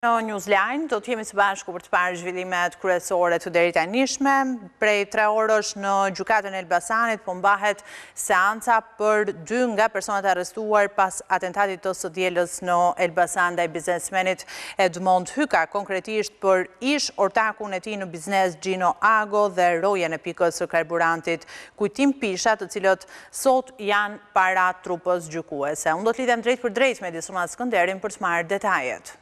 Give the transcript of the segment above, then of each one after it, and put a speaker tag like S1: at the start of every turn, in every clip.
S1: Në Newsline do të jemi së bashku për të parë zhvillimet kryesore të deri tanishme. Prej 3 orësh në gjykatën e Elbasanit po mbahet seanca për 2 nga personat arrestuar pas atentatit të së dielës në Elbasan ndaj biznesmenit Edmond Hyka, konkretisht për ish ortakun e tij në biznes Gjino Ago dhe rojen e pikës së karburantit Kujtim Pisha, të cilët sot janë para trupës gjykuese. Unë do të lidhem drejt për drejt me Edisona Skënderin për të marrë detajet.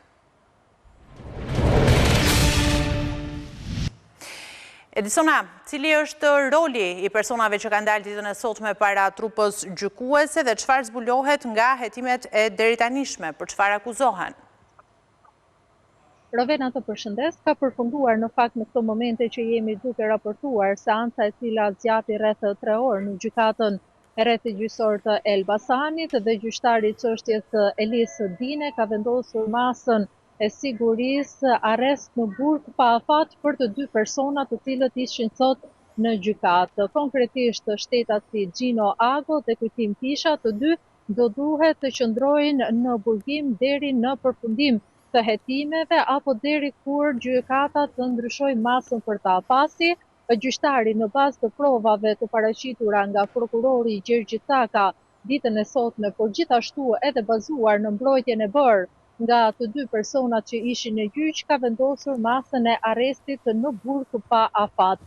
S1: Edisona, cili është roli i personave që kanë dalë ditën e sotme para trupës gjykuese dhe çfarë zbulohet nga hetimet e deritanishme, për çfarë akuzohen?
S2: Rovena, të përshëndes, ka përfunduar në fakt në këto momente që jemi duke raportuar seanca e cila zgjati rreth 3 orë në gjykatën e rrethit gjyqësor të Elbasanit dhe gjyqtari i çështjes Elis Dine ka vendosur masën e sigurisë arrest në burg pa afat për të 2 persona të cilët ishin sot në gjykatë. Konkretisht shtetasi Gjino Ago dhe Kujtim Pisha, të dy do duhet të qëndrojnë në burgim deri në përfundim të hetimeve apo deri kur gjykata të ndryshojë masën për ta. Pasi gjyqtari në bazë të provave të paraqitura nga prokurori Gjergj Caka ditën e sotme, por gjithashtu edhe bazuar në mbrojtjen e bërë nga të 2 personat që ishin në gjyq, ka vendosur masën e arrestit në burg pa afat.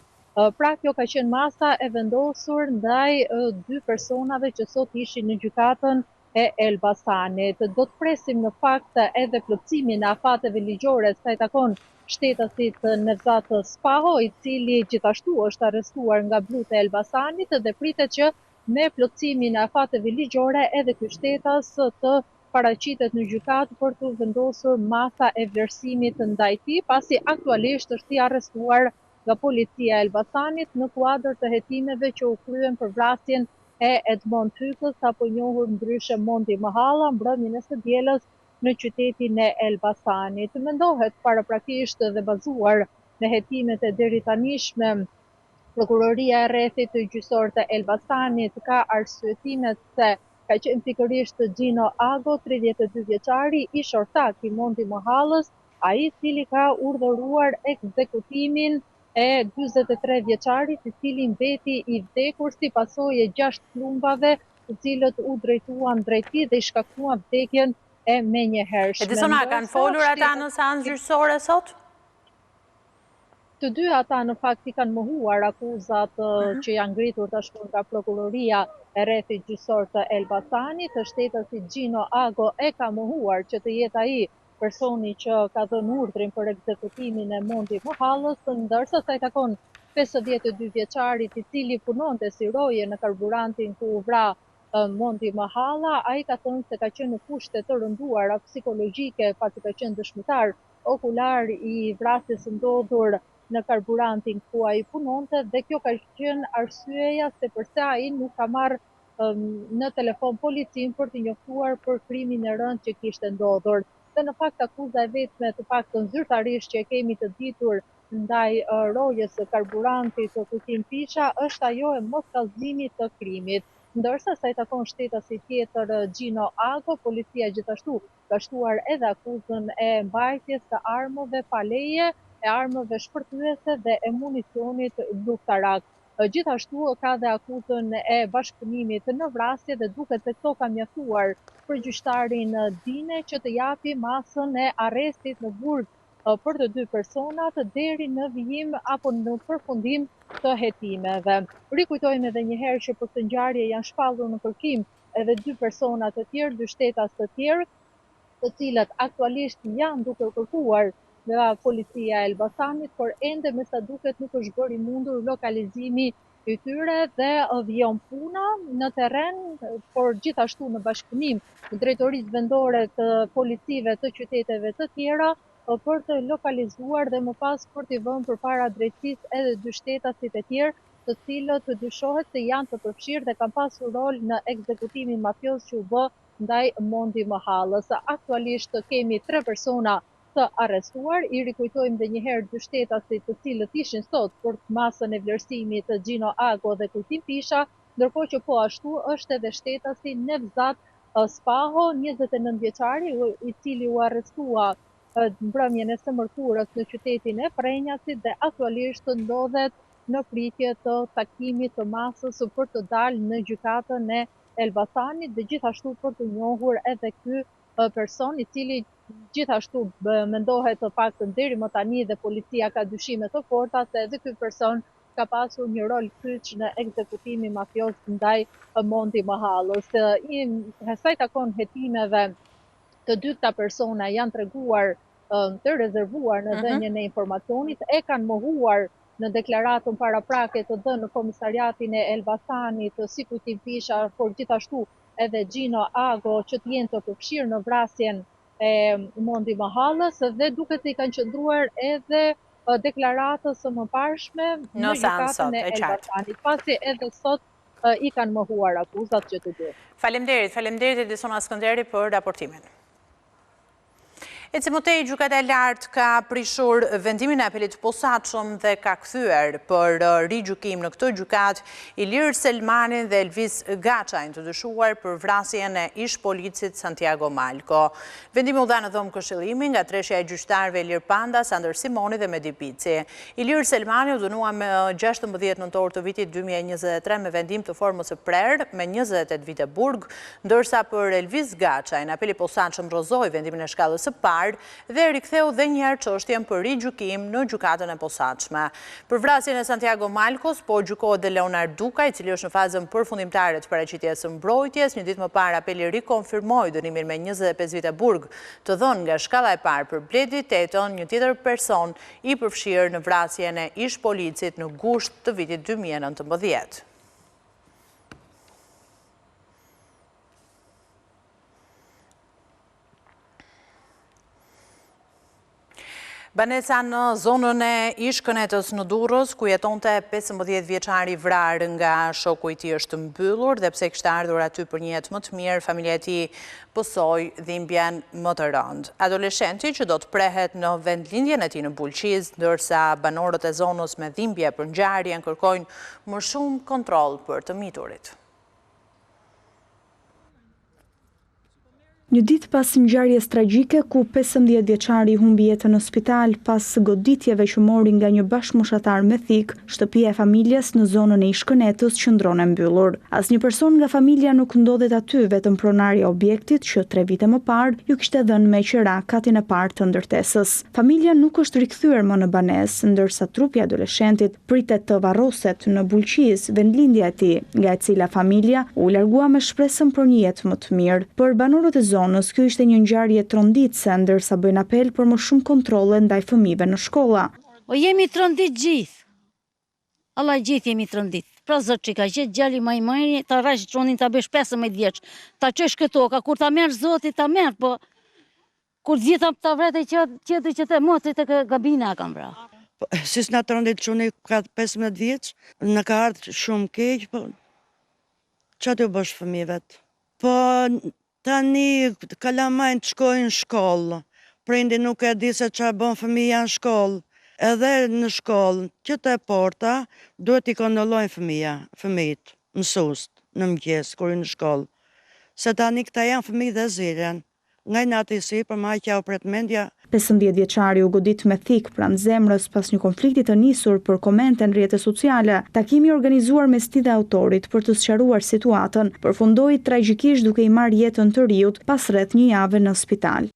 S2: Pra kjo ka qenë masa e vendosur ndaj 2 personave që sot ishin në gjykatën e Elbasanit. Do të presim në fakt edhe plotësimin e afateve ligjore sa i takon shtetasit Nevzat Spaho, i cili gjithashtu është arrestuar nga Blut e Elbasanit dhe pritet që me plotësimin e afateve ligjore edhe ky shtetas të paraqitet në gjykatë për të vendosur masa e vlerësimit ndaj tij, pasi aktualisht është i arrestuar nga policia e Elbasanit në kuadër të hetimeve që u kryen për vrasjen e Edmond Hykës, apo i njohur ndryshe Mondi Mahalla, mbrëmjen e së dielës në qytetin e Elbasanit. Mendohet paraprakisht dhe bazuar në hetimet e deritanishme, prokuroria e rrethit gjyqësor të Elbasanit ka arsyetimet se ka qenë pikërisht Gjino Ago, 32 vjeçari, ish ortak i Mondi Mahallës, ai i cili ka urdhëruar ekzekutimin e 43 vjeçarit, i cili mbeti i vdekur si pasojë e 6 plumbave, të cilët u drejtuan drejt tij dhe i shkaktuan vdekjen e menjëhershme.
S1: Edisona, kanë folur ata në seancë gjyqësore sot?
S2: Të dy ata në fakt i kanë mohuar akuzat që janë ngritur tashmë nga prokuroria e rrethit gjyqësor të Elbasanit. Shtetasi Gjino Ago e ka mohuar që të jetë ai personi që ka dhënë urdhrin për ekzekutimin e Mondi Mahallës, ndërsa sa i takon 52 vjeçarit, i cili punonte si roje në karburantin ku u vra Mondi Mahalla, ai ka thënë se ka qenë në kushte të rënduara psikologjike pasi ka qenë dëshmitar okular i vrasjes së ndodhur në karburantin ku ai punonte, dhe kjo ka qenë arsyeja se pse ai nuk ka marrë në telefon policin për të njoftuar për krimin e rënd që kishte ndodhur. Dhe në fakt akuza e vetme, të paktën zyrtarisht, që e kemi të ditur ndaj rojes së karburantit të Kujtim Pisha është ajo e moskallëzimit të krimit. Ndërsa sa i takon shtetasit tjetër Gjino Ago, policia gjithashtu ka shtuar edhe akuzën e mbajtjes të armëve pa leje, e armëve shpërthyese dhe e municionit luftarak. Gjithashtu ka dhe akuzën e bashkëpunimit në vrasje dhe duket se këto ka mjaftuar për gjyqtarin Dine që të japi masën e arrestit në burg për të 2 personat deri në vijim apo në përfundim të hetimeve. Rikujtojmë edhe një herë që për këtë ngjarje janë shpallur në kërkim edhe 2 persona të tjerë, 2 shtetas të tjerë, të cilët aktualisht janë duke kërkuar nga policia e Elbasanit, por ende me sa duket nuk është bërë i mundur lokalizimi i tyre dhe vjen puna në terren, por gjithashtu në bashkëpunim me drejtorisë vendore të policive të qyteteve të tjera për të lokalizuar dhe më pas për t'i vënë përpara drejtësisë edhe 2 shtetasit e tjerë, të cilët dyshohet se janë të përfshirë dhe kanë pasur rol në ekzekutimin mafios që u bë ndaj Mondi Mahallës. Aktualisht kemi 3 persona të arrestuar, i rikujtojmë dhe njëherë 2 shtetasit të cilët ishin sot për masën e vlerësimit të Gjino Ago dhe Kujtim Pisha, ndërkohë që po ashtu është edhe shtetasi Nevzat Spaho, 29 vjeçari, i cili u arrestua mbrëmjen e së mërkurës në qytetin e Prenjasit dhe aktualisht ndodhet në pritje të takimit të masës për të dalë në gjykatën e Elbasanit dhe gjithashtu për të njohur edhe ky person i cili gjithashtu mendohet të paktën deri më tani dhe policia ka dyshime të forta se edhe ky person ka pasur një rol kyç në ekzekutimin mafios ndaj Mondi Mahallës. Sa i takon hetimeve, të dy këta persona janë treguar të rezervuar në dhënien e informacionit, e kanë mohuar në deklaratën paraprake të dhënë në komisariatin e Elbasanit si Kujtim Pisha, por gjithashtu edhe Gjino Ago që të jenë të përfshirë në vrasjen e Mondi Mahallës dhe duket se i kanë qëndruar edhe deklaratës së mëparshme në gjykatën e Elbasanit, pasi edhe sot i kanë mohuar akuzat që të dy.
S1: Faleminderit Edisona Skënderi për raportimin. Ecimotej, gjykata e lartë ka prishur vendimin e apelit posaçëm dhe ka kthyer për rigjykim në këtë gjykat Ilir Selmanin dhe Elvis Gaçajn të dyshuar për vrasjen e ish policit Santiago Malko. Vendimi u dha në dhomë këshillimi nga treshja e gjyqtarëve Ilir Panda, Sander Simoni dhe Medi Pici. Ilir Selmani u dënua me 16 nëntor të vitit 2023 me vendim të formës së prerë me 28 vite burg, ndërsa për Elvis Gaçajn apeli posaçëm rozoi vendimin e shkallës së parë dhe riktheu dhe njëherë çështjen për rigjykim në gjykatën e posaçme. Për vrasjen e Santiago Malkos, po gjykohet dhe Leonard Duka, i cili është në fazën përfundimtare të paraqitjes së mbrojtjes. Një ditë më parë apeli rikonfirmoi dënimin me 25 vite burg të dhënë nga shkalla e parë për Bledi Teton, një tjetër person i përfshirë në vrasjen e ish policit në gusht të vitit 2019. Banesa në zonën e Ish-Kënetës në Durrës, ku jetonte 15 vjeçari vrarë nga shoku i tij është mbyllur dhe pse kishte ardhur aty për një jetë më të mirë, familja e tij pësoi dhimbjen më të rëndë. Adoleshenti që do të prehet në vendlindjen e tij në Bulqiz, ndërsa banorët e zonës me dhimbje për ngjarjen kërkojnë më shumë kontroll për të miturit.
S3: Një ditë pas ngjarjes tragjike ku 15 vjeçari humbi jetën në spital pas goditjeve që mori nga një bashkëmoshatar me thik, shtëpia e familjes në zonën e Ish-Kënetës qëndron e mbyllur. Asnjë person nga familja nuk ndodhet aty, vetëm pronarja e objektit që 3 vite më parë ju kishte dhënë me qira katin e parë të ndërtesës. Familja nuk është rikthyer më në banesë, ndërsa trupi i adoleshentit pritet të varroset në Bulqiz, vendlindja e tij, nga e cila familja u largua me shpresën për një jetë më të mirë. Për banorët e zonës, kjo ishte një ngjarje tronditse, ndërsa bëjnë apel për më shumë kontrolle ndaj fëmijëve në shkolla.
S4: O jemi trondit gjithë. Allah gjithë jemi trondit. Pra zot që ka gjithë gjali majmajni, ta rajsh tronin ta besh 15 vjeç. Ta qesh këto, ka kur ta merë zoti, ta merë, po kur gjitha ta vrete qëtë që të motrit e gabina kam vra.
S5: Si s'na trondit quni ka 15 vjeç, në ka ardhë shumë keq, po që të bësh fëmijëvet? Po tani kalamajnë të shkojnë në shkollë, prindi nuk e di se që bën fëmija në shkollë, edhe në shkollë, që të e porta, duhet i kontrollojnë fëmijët, mësust, në mëngjes, kur i në shkollë. Se tani këta janë fëmijë dhe ziren, nga i nati si, për ma që ja u pretmendja.
S3: 15 vjeçari u godit me thik pranë zemrës pas një konflikti të nisur për komente në rrjetet sociale. Takimi organizuar mes tij dhe autorit për të sqaruar situatën përfundoi tragjikisht duke i marrë jetën të riut pas rreth një jave në spital.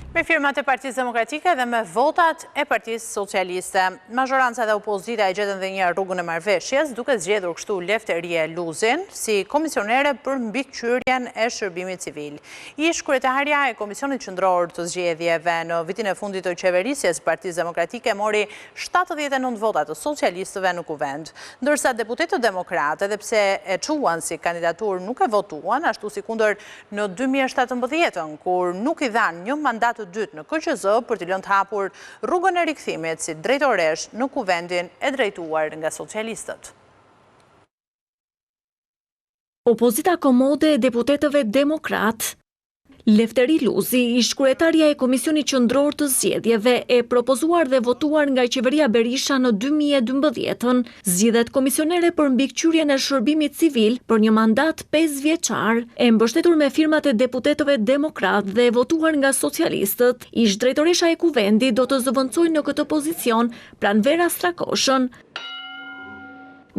S1: Me firmat e Partisë Demokratike dhe me votat e Partisë Socialiste. Mazhoranca dhe opozita e gjetën dhe një rrugën e marrëveshjes, duke zgjedhur kështu Lefterie Luzin si komisionere për mbikëqyrjen e shërbimit civil. Ish kryetarja e Komisionit Qendror të Zgjedhjeve në vitin e fundit të qeverisjes Partisë Demokratike mori 79 vota të socialistëve në kuvend, ndërsa deputetët demokratë, edhe pse e çuan si kandidaturë, nuk e votuan, ashtu si kundër në 2017, kur nuk i dhanë një mandat të dytë në KQZ për të lënë të hapur rrugën e rikthimit si drejtoresh në kuvendin e drejtuar nga socialistët.
S6: Opozita komode e deputetëve demokrat Lefteri Luzi, ish kryetarja e Komisionit Qendror të Zgjedhjeve e propozuar dhe votuar nga qeveria Berisha në 2012, zgjidhet komisionere për mbikëqyrjen e shërbimit civil për një mandat 5 vjeçar, e mbështetur me firmat e deputetëve demokrat dhe votuar nga socialistët. Ish drejtoresha e Kuvendit do të zëvendësojë në këtë pozicion Pranvera Strakoshën.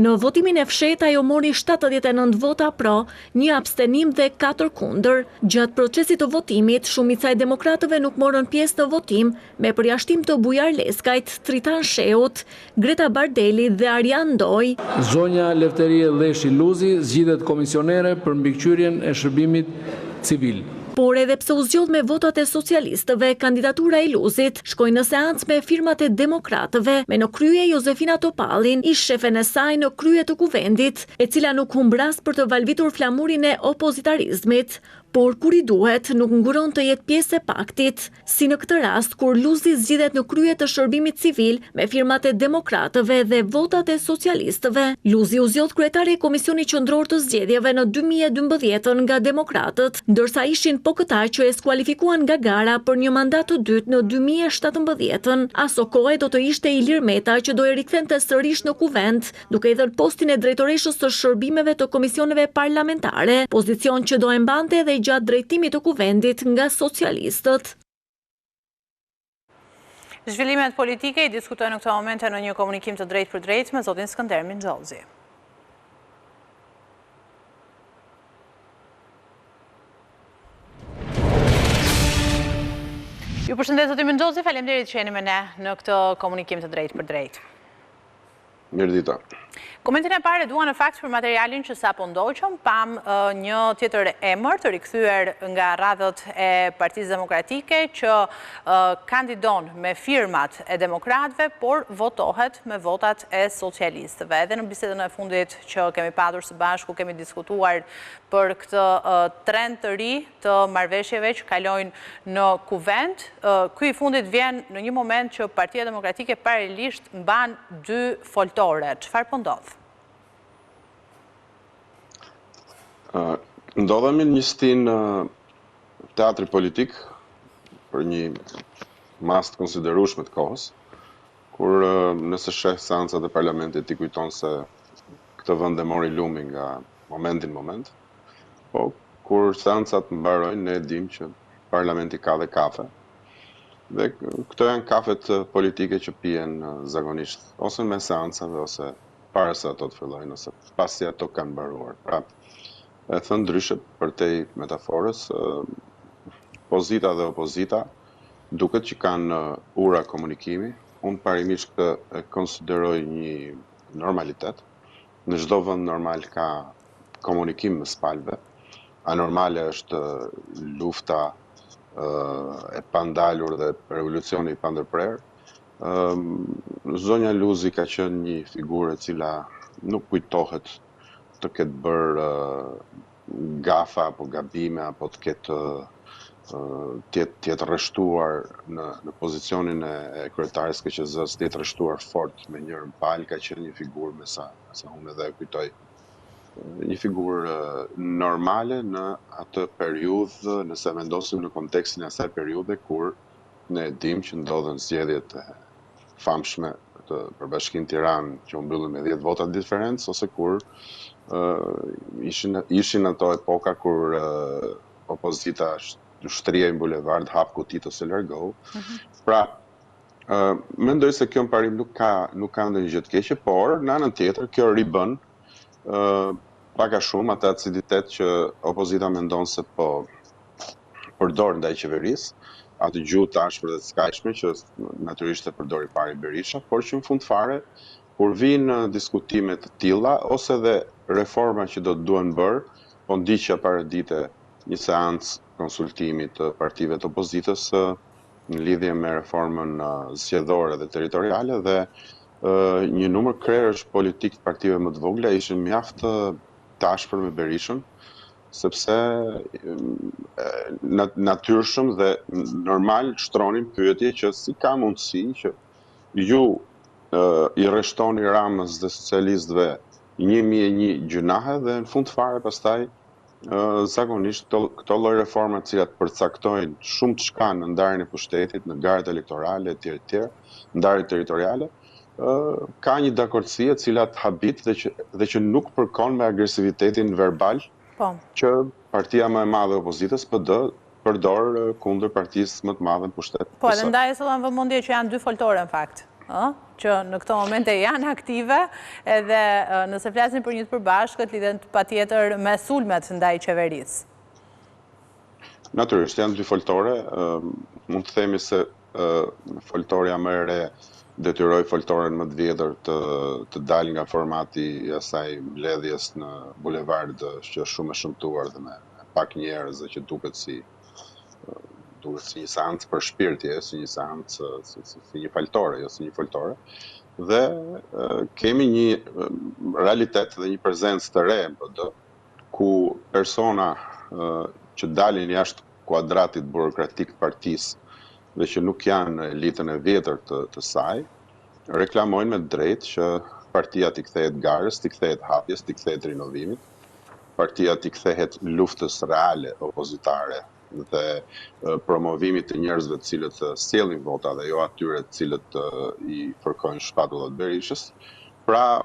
S6: Në votimin e fshehtë ajo mori 79 vota pro, 1 abstenim dhe 4 kundër. Gjatë procesit të votimit, shumica e demokratëve nuk morën pjesë në votim, me përjashtim të Bujar Leskajt, Tritan Sheut, Greta Bardeli dhe Arjan Ndoj.
S7: Zonja Lefterie Leshi Luzi zgjidhet komisionere për mbikëqyrjen e shërbimit civil.
S6: Por edhe pse u zgjodh me votat e socialistëve, kandidatura e Luzit shkoi në seancë me firmat e demokratëve, me në krye Jozefina Topallin, ish shefen e saj në krye të Kuvendit, e cila nuk humbras për të valvitur flamurin e opozitarizmit. Por kur i duhet, nuk nguron të jetë pjesë e paktit, si në këtë rast kur Luzi zgjidhet në krye të shërbimit civil me firmat e demokratëve dhe votat e socialistëve. Luzi u zgjodh kryetare e Komisionit Qendror të Zgjedhjeve në 2012 nga demokratët, ndërsa ishin po këta që e skualifikuan nga gara për një mandat të dytë në 2017. Aso kohë do të ishte Ilir Meta që do e rikthente sërish në Kuvend, duke i dhënë postin e drejtoreshës së shërbimeve të komisioneve parlamentare, pozicion që do e mbante edhe gjatë drejtimit të Kuvendit nga socialistët.
S1: Zhvillimet politike i diskutojnë në këto momente në një komunikim të drejtë për drejtë me zotin Skënder Minxholzi. Ju përshëndet zotin Minxholzi, faleminderit që jeni me ne në këtë komunikim të drejtë për drejtë.
S8: Mirdita.
S1: Komentin e parë dua në fakt për materialin që sapo ndoqëm, pam një tjetër emër të rikthyer nga radhët e Partisë Demokratike që kandidon me firmat e demokratëve, por votohet me votat e socialistëve. Edhe në bisedën e fundit që kemi padur së bashku, kemi diskutuar për këtë trend të ri të marrëveshjeve që kalojnë në Kuvend. Ky i fundit vjen në një moment që Partia Demokratike paralelisht mban 2 foltore. Çfarë po ndodh?
S8: Ndodhemi në një stin teatri politik për një mas të konsiderueshme të kohës, kur nëse sheh seancat e parlamentit ti kujton se këtë vend e mori lumi nga momenti në moment, po kur seancat mbarojnë ne dim që parlamenti ka dhe kafe. Dhe këto janë kafet politike që pijen zakonisht ose me seancave ose para se ato të fillojnë ose pasi ato kanë mbaruar. Pra, e thënë ndryshe për te metaforës, pozita dhe opozita duket që kanë ura komunikimi. Unë parimisht këtë e konsideroj një normalitet. Në çdo vend normal ka komunikim mes palëve. Anormale është lufta e pandalur dhe revolucioni i pandërprer. Zonja Luzi ka qenë një figurë e cila nuk kujtohet të ketë bërë gafa apo gabime apo të ketë rreshtuar në pozicionin e kryetares KQZ-s, të jetë rreshtuar fort me njërën palë, ka qenë një figurë me sa unë edhe kujtoj. Një figurë normale në atë periudhë, nëse vendosim në kontekstin e asaj periudhe kur ne dim që ndodhen zgjedhjet e famshme të Përbashkinë Tiranë që u mbyllën me 10 vota diferencë, ose kur ishin ato epoka kur opozita shtria në bulevard, hap kutit ose largohu. Pra, mendoj se kjo në parim nuk ka ndonjë gjë të keqe, por në anën tjetër kjo ribën pak a shumë atë aciditet që opozita mendon se po përdor ndaj qeverisë, atë gjuhë të ashpër dhe të skajshme që natyrisht e përdori pari Berisha, por që në fund fare, kur vinë diskutime të tilla ose dhe reforma që do të duhen bërë, po ndiqja para dite një seancë konsultimi të partive të opozitës në lidhje me reformën zgjedhore dhe territoriale dhe një numër krerësh politik të partive më të vogla ishin mjaft të ashpër me Berishën, sepse natyrshëm dhe normal shtronin pyetje që si ka mundësi që ju i rreshtoni Ramës dhe socialistëve 1001 gjunahe dhe në fund fare pastaj zakonisht këto lloj reforma të cilat përcaktojnë shumë të shka në ndarjen e pushtetit, në ngjarjet elektorale etj, ndarjet territoriale, ka një dakordsi e cila të habit dhe që nuk përkon me agresivitetin verbal që partia më e madhe e opozitës PD përdor kundër partisë më të madhe në pushtet.
S1: Po, edhe ndaj e sëllën vëmendje që janë dy foltore në fakt, që në këto momente janë aktive, edhe nëse flasin për një të përbashkët, lidhen patjetër me sulmet ndaj qeverisë.
S8: Natyrisht, janë dy foltore, mund të themi se foltoria më e re detyroi foltoren më të vjetër të dalë nga formati i asaj mbledhjes në bulevard që është shumë e shëmtuar dhe me pak njerëz që duket si një seancë për shpirtje, si një seancë, si një faltore, jo si një foltore. Dhe kemi një realitet dhe një prezencë të re në PD, ku persona që dalin jashtë kuadratit burokratik të partisë dhe që nuk janë elitën e vjetër të saj, reklamojnë me drejtë që partia t'i kthehet garës, t'i kthehet hapjes, t'i kthehet rinovimit, partia t'i kthehet luftës reale opozitare dhe promovimit të njerëzve të cilët sjellin vota dhe jo atyre të cilët i fërkojnë shpatullat Berishës. Pra,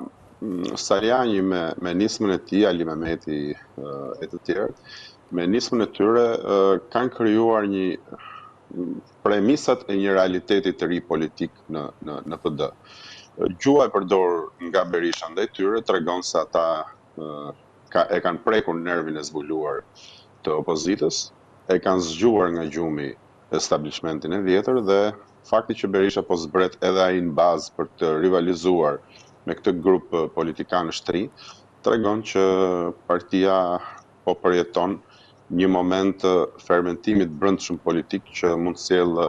S8: Saliani me nismën e tij, Ali Mehmeti e të tjerë, me nismën e tyre kanë krijuar një premisat e një realiteti të ri politik në PD. Gjua e përdor nga Berisha ndaj tyre tregon se ata e kanë prekur nervin e zbuluar të opozitës, e kanë zgjuar nga gjumi establishmentin e vjetër dhe fakti që Berisha po zbret edhe ai në bazë për të rivalizuar me këtë grup politikanë shtri, tregon që partia po përjeton një moment fermentimit brendshëm politik që mund të sjellë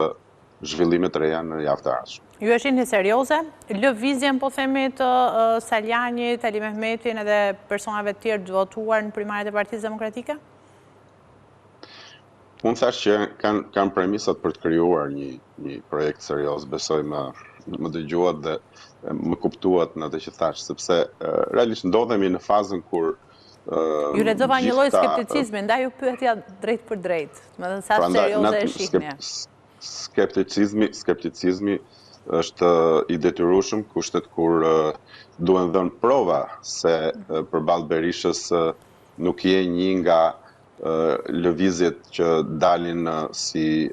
S8: zhvillime të reja në javë të ardhshme.
S1: Ju e shihni serioze lëvizjen po themi të Salianit, Ali Mehmetin edhe personave të tjerë të votuar në primaret e Partisë Demokratike?
S8: Unë thash që kanë premisat për të krijuar një projekt serioz, besoj më dëgjuat dhe më kuptuat në atë që thash, sepse realisht ndodhemi në fazën kur
S1: ju lexova një lloj skepticizmi, ndaj ju pyetja drejt për drejt, më thënë sa serioze e shihni.
S8: Skepticizmi është i detyrueshëm kushtet kur duhen dhënë prova se përballë Berishës nuk je një nga lëvizjet që dalin si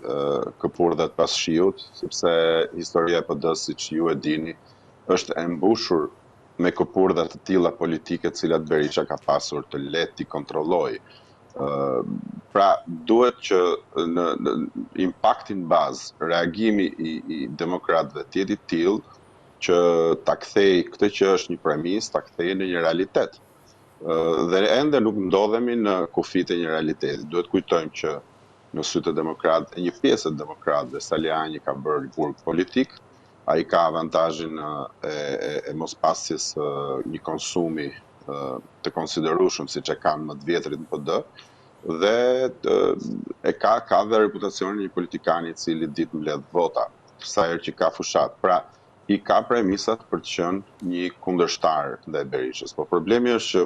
S8: këpurdhat pas shiut, sepse historia e PD-s, siç ju e dini, është e mbushur me këpurdha të tilla politike të cilat Berisha ka pasur të lehtë i kontrollojë. Pra, duhet që në impaktin bazë, reagimi i demokratëve të jetë i tillë që ta kthej këtë që është një premis, ta kthejë në një realitet. Dhe ende nuk ndodhemi në kufit e një realiteti. Duhet kujtojmë që në sytë e demokratë, e një pjesë e demokratëve, Saliani ka bërë burg politik, ai ka avantazhin e mospasjes një konsumi të konsiderueshëm siç e kanë më të vjetrit në PD, dhe e ka dhe reputacionin një politikani i cili ditë mbledh vota, sa herë që ka fushat. Pra, i ka premisat për të qenë një kundërshtar ndaj Berishës. Po problemi është që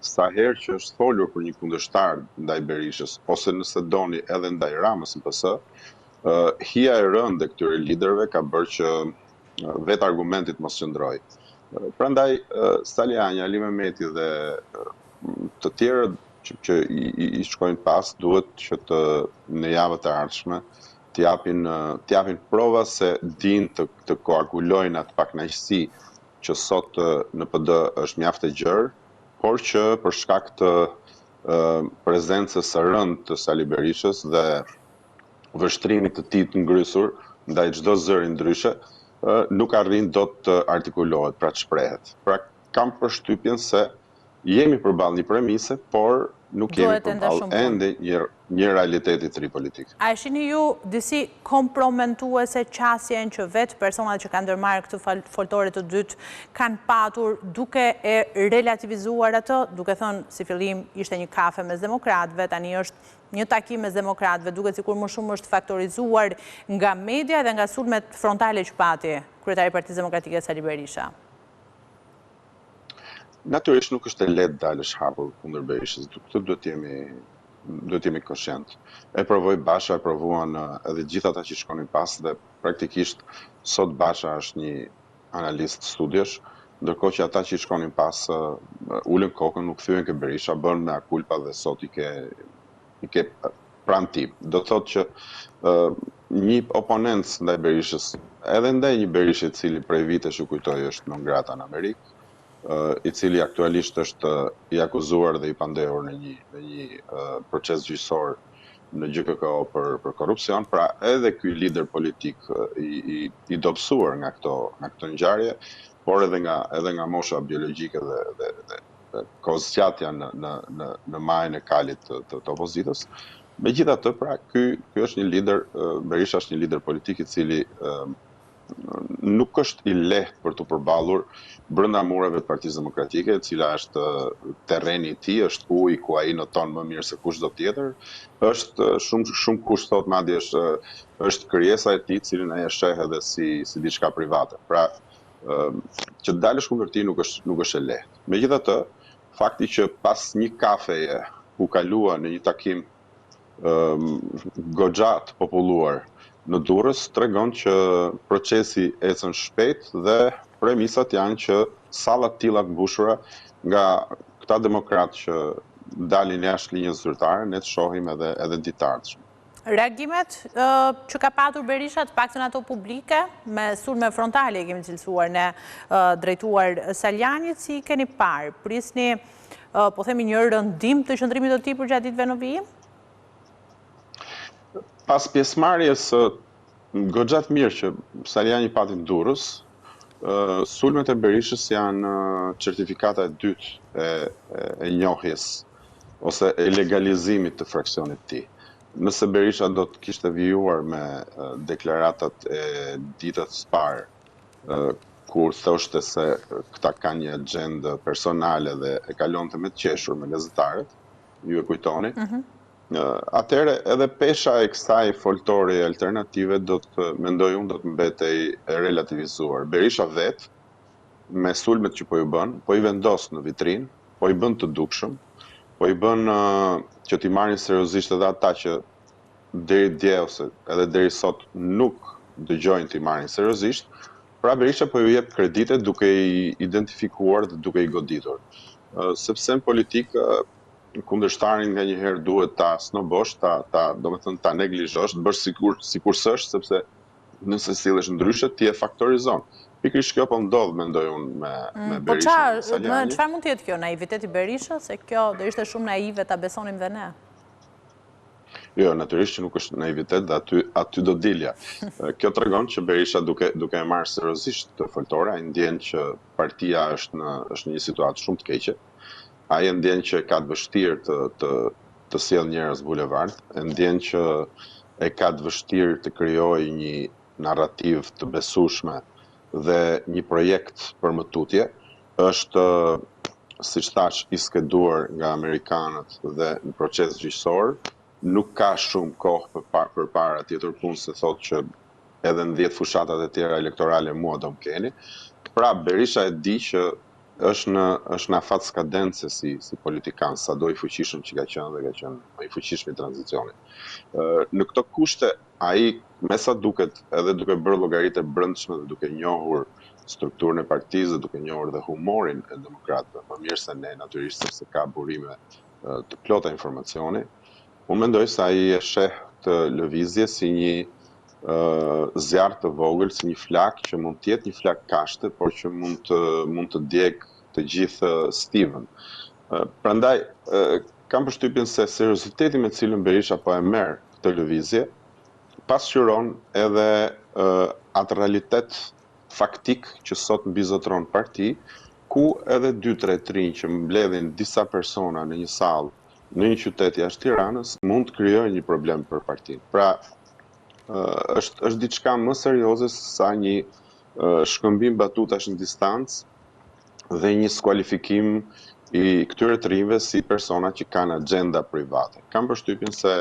S8: sa herë që është folur për një kundërshtar ndaj Berishës, ose nëse doni edhe ndaj Ramës në PS, hija e rëndë e këtyre liderëve ka bërë që vetë argumentit mos qëndrojë. Prandaj Saliani, Ali Mehmeti dhe të tjerët që i shkojnë pas duhet që në javët e ardhshme të japin prova se din të koagulojnë atë pakënaqësi që sot në PD është mjaft e gjerë, por që për shkak të prezencës së rëndë të Sali Berishës dhe vështrimit të tij të ngrysur ndaj çdo zëri ndryshe, nuk arrin dot të artikulohet, pra të shprehet. Pra kam përshtypjen se jemi përballë një premise, por nuk jemi përballë ende një realiteti të ri politik.
S1: A e shihni ju disi kompromentuese qasjen që vetë personat që kanë ndërmarrë këtë foltore të dytë kanë patur duke e relativizuar atë, duke thënë si fillim ishte një kafe mes demokratëve, tani është një takim mes demokratëve, duke sikur më shumë është faktorizuar nga media dhe nga sulmet frontale që pati kryetari i Partisë Demokratike Sali Berisha?
S8: Natyrisht nuk është e lehtë dalësh hapur kundër Berishës. Këtë duhet jemi koshient. E provoi Basha, e provuan edhe gjithë ata që shkonin pas dhe praktikisht sot Basha është një analist studiosh, ndërkohë që ata që shkonin pas ulën kokën, nuk thyen ke Berisha, bën me culpa dhe sot i ke pranë tij. Do të thotë që një oponent ndaj Berishës, edhe ndaj një Berishe i cili prej vitesh u kujtoj është non grata në Amerikë, i cili aktualisht është i akuzuar dhe i pandehur në një proces gjyqësor në GKK për korrupsion, pra edhe ky lider politik i dobësuar nga këto ngjarje, por edhe nga mosha biologjike dhe kozëqatja në majën e kalit të opozitës. Megjithatë, pra ky është një lider, Berisha është një lider politik i cili nuk është i lehtë për të përballur brenda mureve të Partisë Demokratike, e cila është terreni i tij, është uji ku ai noton më mirë se kushdo tjetër, është shumë kush thot madje është krijesa e tij, cilin ai e sheh edhe si diçka private. Pra, që të dalësh kundër tij nuk është e lehtë. Megjithatë, fakti që pas një kafeje u kalua në një takim goxha të populluar në Durrës, tregon që procesi ecën shpejt dhe premisat janë që sallat tilla të mbushura nga këta demokratë që dalin jashtë linjës zyrtare, ne të shohim edhe ditartë.
S1: Reagimet që ka patur Berisha, të paktën ato publike, me sulme frontale kemi cilësuar ne drejtuar Saljanit, si keni parë? Prisni, po themi, një rëndim të qëndrimit të tij për gjatë ditëve në vijim?
S8: Pas pjesëmarrjes goxha të mirë që Saljani pati në Durrës, sulmet e Berishës janë certifikata e dytë e njohjes ose e legalizimit të fraksionit të tij. Nëse Berisha do të kishte vijuar me deklaratat e ditës së parë, kur thoshte se këta kanë një agjendë personale dhe e kalonte me të qeshur me gazetarët, ju e kujtoni, atëherë edhe pesha e kësaj foltore alternative do të mbetej e relativizuar. Berisha vet, me sulmet që po i bën, po i vendos në vitrinë, po i bën të dukshëm, po i bën që t'i marrin seriozisht edhe ata që deri dje ose edhe deri sot nuk dëgjojnë t'i marrin seriozisht. Pra Berisha po ju jep kredite duke i identifikuar dhe duke i goditur. Sepse në politikë kundërshtarin nga njëherë duhet ta snobosh, ta neglizhosh, të bësh sikur s'është, sepse nëse sillesh ndryshe ti e faktorizon. Pikërisht kjo po ndodh, mendoj unë me Berishën.
S1: Po çfarë mund të jetë kjo naiviteti Berishës, se kjo do ishte shumë naive ta besonim dhe ne?
S8: Jo, natyrisht që nuk është naivitet dhe aty do dilja. Kjo tregon që Berisha duke e marrë seriozisht të foltore, ai ndjen që partia është në një situatë shumë të keqe. Ai ndjen që ka të vështirë të sjellë njerëz bulevard, ndjen që e ka të vështirë të krijojë një narrativ të besueshme dhe një projekt për mëtutje. Është, siç thash, i skeduar nga amerikanët dhe në proces gjyqësor, nuk ka shumë kohë përpara tjetër punë se thotë që edhe në 10 fushatat e tjera elektorale mua do më keni. Pra Berisha e di që është në afat skadence si politikan, sado i fuqishëm që ka qenë dhe ka qenë i fuqishëm i tranzicionit. Në këto kushte, ai me sa duket edhe duke bërë llogaritë e brendshme dhe duke njohur strukturën e partisë, duke njohur dhe humorin e demokratëve, më mirë se ne natyrisht sepse ka burime të plota informacioni, unë mendoj se ai e sheh të lëvizje si një zjarr të vogël, si një flak që mund të jetë një flak kashte, por që mund të djeg të gjithë stivën. Prandaj kam përshtypjen se serioziteti me cilën Berisha po e merr këtë lëvizje pasqyron edhe atë realitet faktik që sot mbizotron parti, ku edhe 2-3 rinj që mbledhin disa persona në një sallë në një qytet jashtë Tiranës mund të krijojë një problem për partinë. Pra, është diçka më serioze sa një shkëmbim batutash në distancë dhe një skualifikim i këtyre të rinjve si persona që kanë agenda private. Kam përshtypjen se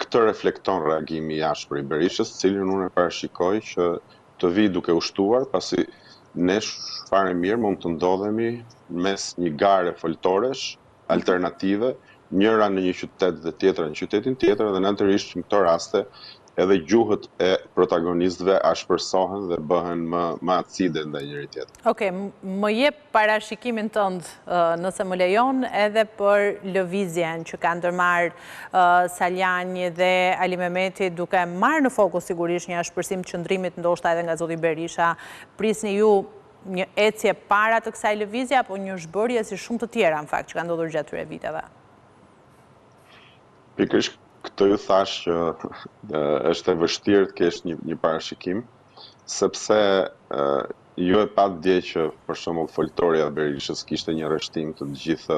S8: këtë reflekton reagimi i ashpër i Berishës, cilin unë e parashikoj që të vi duke ushtuar, pasi ne fare mirë mund të ndodhemi mes një gare foltoresh alternative, njëra në një qytet dhe tjetra në qytetin tjetër, dhe natërisht në këto raste edhe gjuhët e protagonistëve ashpërsohen dhe bëhen më acide ndaj njëri tjetrit.
S1: Okej, më jep parashikimin tënd, nëse më lejon, edhe për lëvizjen që kanë ndërmarrë Saljani dhe Ali Mehmeti, duke marrë në fokus sigurisht një ashpërsim të qëndrimit ndoshta edhe nga zoti Berisha. Prisni ju një ecje para të kësaj lëvizje apo një zhbërje si shumë të tjera në fakt që kanë ndodhur gjatë këtyre viteve?
S8: Pikërisht këtë ju thash që është e vështirë të kesh një parashikim, sepse ju e pat dje që për shembull foltoria e Berishës kishte një rreshtim të gjithë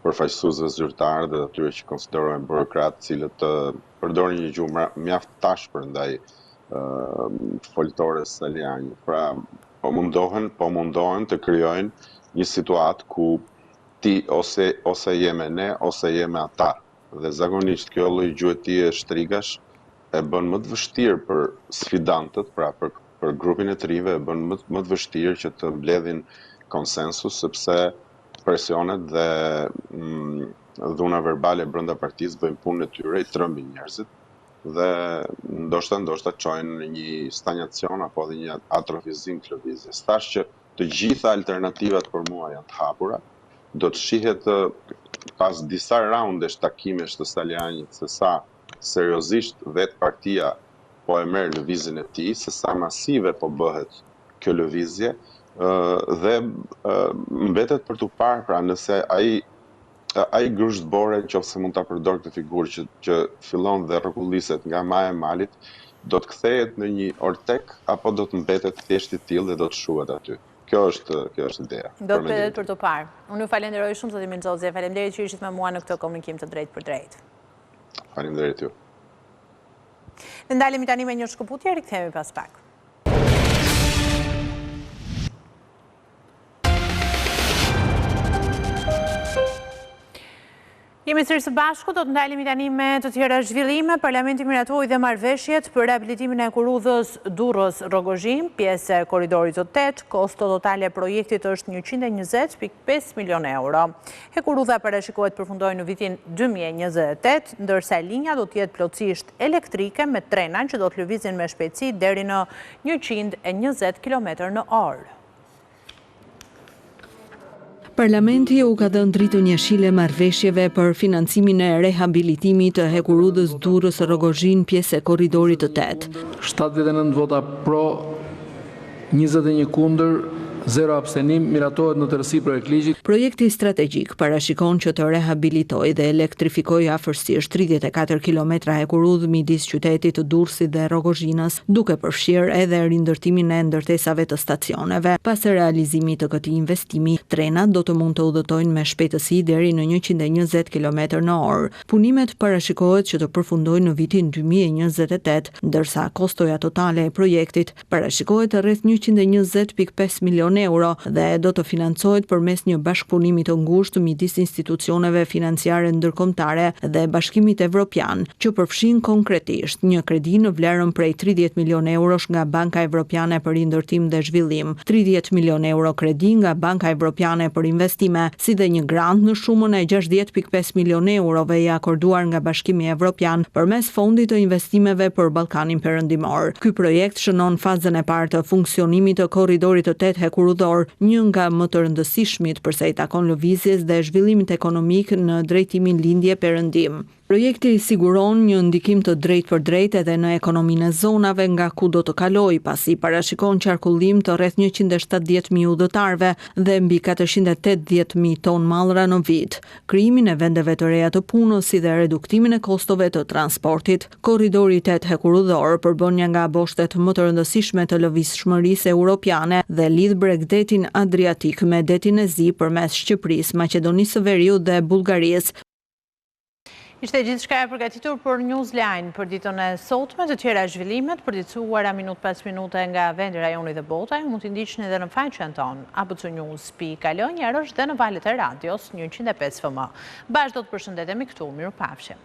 S8: përfaqësuesve zyrtarë dhe atyre që konsiderohen burokratë, cilët përdorin një gjuhë mjaft tashpër ndaj foltores Saljani. Pra, po mundohen të krijojnë një situatë ku ti ose jeme ne ose jeme ata. Dhe zakonisht kjo lloj gjuetie shtrigash e bën më të vështirë për sfidantët, pra për grupin e të rive e bën më të vështirë që të mbledhin konsensus, sepse presionet dhe dhuna verbale brenda partisë bëjnë punën e tyre, i trëmbin njerëzit dhe ndoshta çojnë në një stagnacion apo edhe një atrofizim të lëvizjes. Thash që të gjitha alternativat për mua janë të hapura. Do të shihet pas disa raundesh takimesh të Saljanit se sa seriozisht vetë partia po e merr lëvizjen e tij, se sa masive po bëhet kjo lëvizje dhe mbetet për t'u parë, pra nëse ai grushtbore, nëse mund ta përdor këtë figurë që fillon dhe rrokulliset nga maja e malit, do të kthehet në një ortek apo do të mbetet thjesht i tillë dhe do të shuhet aty. Kjo është ideja.
S1: Do të mbetet për të parë. Unë ju falenderoj shumë zoti Mirxhoxhi, faleminderit që ishit me mua në këtë komunikim të drejtë për drejtë.
S8: Faleminderit ju.
S1: Ne ndalemi tani me një shkëputje, rikthehemi pas pak. Jemi sërish së bashku, do të ndalemi tani me të tjera zhvillime. Parlamenti miratoi dhe marrëveshjet për rehabilitimin e kurudhës Durrës-Rogozhin, pjesë e korridorit të 8, kosto totale e projektit është 120.5 milion euro. Kurudha parashikohet përfundojë në vitin 2028, ndërsa linja do të jetë plotësisht elektrike me trena që do të lëvizin me shpejtësi deri në 120 km/h.
S9: Parlamenti u ka dhënë dritën jeshile marrëveshjeve për financimin e rehabilitimit të hekurudhës Durrës-Rogozhin, pjesë e korridorit të 8.
S7: 79 vota pro, 21 kundër, 0 abstenim, miratohet në tërësi projekt ligjit.
S9: Projekti strategjik parashikon që të rehabilitojë dhe elektrifikojë afërsisht 34 kilometra hekurudhë midis qytetit të Durrësit dhe Rogozhinës, duke përfshirë edhe rindërtimin e ndërtesave të stacioneve. Pas realizimit të këtij investimi, trenat do të mund të udhëtojnë me shpejtësi deri në 120 km/h. Punimet parashikohet që të përfundojnë në vitin 2028, ndërsa kostoja totale e projektit parashikohet rreth 120.5 milion euro dhe do të financohet përmes një bashkëpunimi të ngushtë midis institucioneve financiare ndërkombëtare dhe Bashkimit Evropian, që përfshin konkretisht një kredi në vlerën prej 30 milion eurosh nga Banka Evropiane për Rindërtim dhe Zhvillim, 30 milion euro kredi nga Banka Evropiane për Investime, si dhe një grant në shumën e 60.5 milion eurove i akorduar nga Bashkimi Evropian përmes Fondit të Investimeve për Ballkanin Perëndimor. Ky projekt shënon fazën e parë të funksionimit të korridorit të 8 hekurudhor, një nga më të rëndësishmit përsa i takon lëvizjes dhe zhvillimit ekonomik në drejtimin lindje-perëndim. Projekti siguron një ndikim të drejtë për drejtë edhe në ekonominë e zonave nga ku do të kalojë, pasi parashikon qarkullim të rreth 170.000 udhëtarëve dhe mbi 480.000 ton mallra në vit, krijimin e vendeve të reja të punës si dhe reduktimin e kostove të transportit. Korridori 8 hekurudhor përbën një nga boshtet më të rëndësishme të lëvizshmërisë europiane dhe lidh bregdetin Adriatik me detin e Zi përmes Shqipërisë, Maqedonisë së Veriut dhe Bullgarisë.
S1: Ishte gjithçka e përgatitur për Newsline për ditën e sotme, të tjera zhvillimet përditësuara minut pas minute nga vendi, rajoni dhe bota, mund t'i ndiqni edhe në faqen tonë abcnews.al, njërësh dhe në valët e radios 105 FM. Bashkë do të përshëndetemi këtu, mirupafshim.